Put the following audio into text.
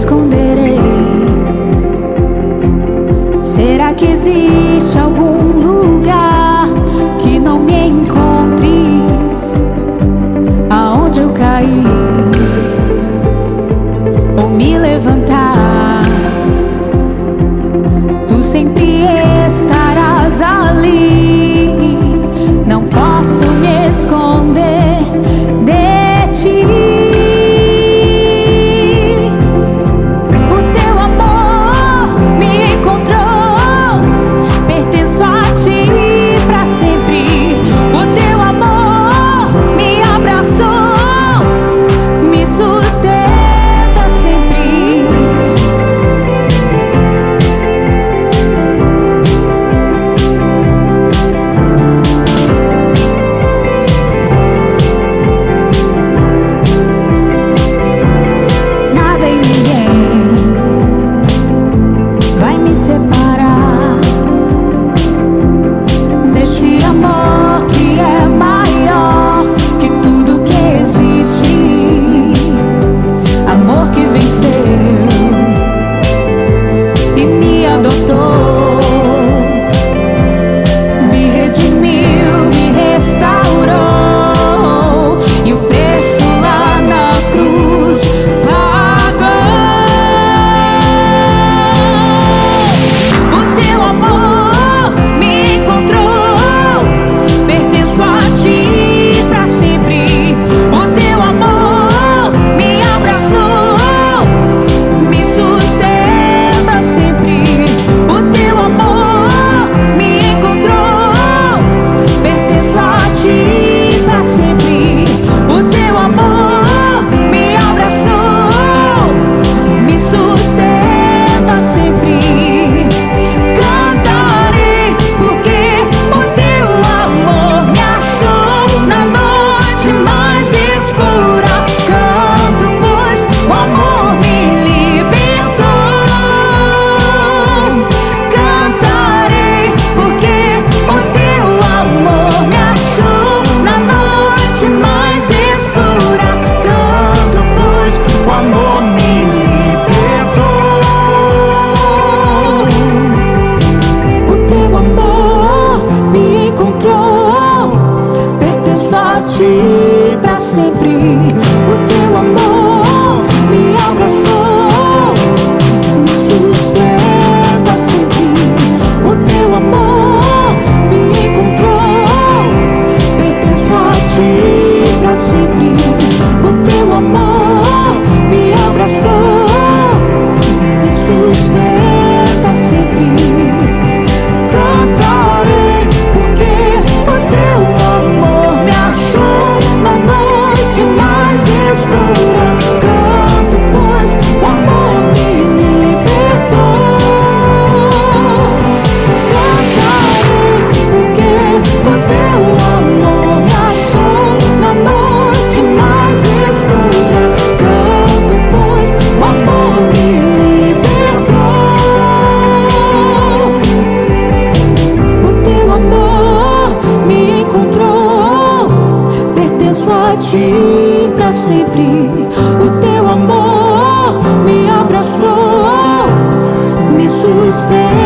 esconderei. Será que existe algum lugar que não me encontres? Aonde eu cair ou me levantar, tu sempre estarás ali. Não posso me esconder de ti. O teu amor me encontrou, pertenço a ti pra sempre. O teu amor me abraçou, me sustenta sempre. Nada e ninguém vai me separar desse amor que é maior que tudo que existe. Amor que venceu e me adotou, me redimiu, me restaurou, e o preço lá na cruz pagou. O teu amor me encontrou, pertenço a ti pra sempre. O teu amor me abraçou, me sustenta sempre. O teu amor me encontrou, pertenço a ti pra sempre. O teu amor me abraçou, me sustenta sempre. Cantarei porque o teu amor me achou na noite mais escura. Canto pois o amor me libertou. Cantarei porque o teu amor me achou na noite mais escura. Canto pois o amor me libertou. O teu amor me encontrou, pertenço a ti pra sempre. O teu amor me abraçou, me sustenta sempre. O teu amor me encontrou, pertenço a ti pra sempre. O teu amor me abraçou, me sustenta sempre. Cantarei porque o teu amor me achou na noite mais escura. Canto pois o amor me libertou. Cantarei porque o teu amor me achou na noite mais escura. Canto pois o amor me libertou. O teu amor me encontrou, pertenço a ti pra sempre. O teu amor me abraçou, me sustenta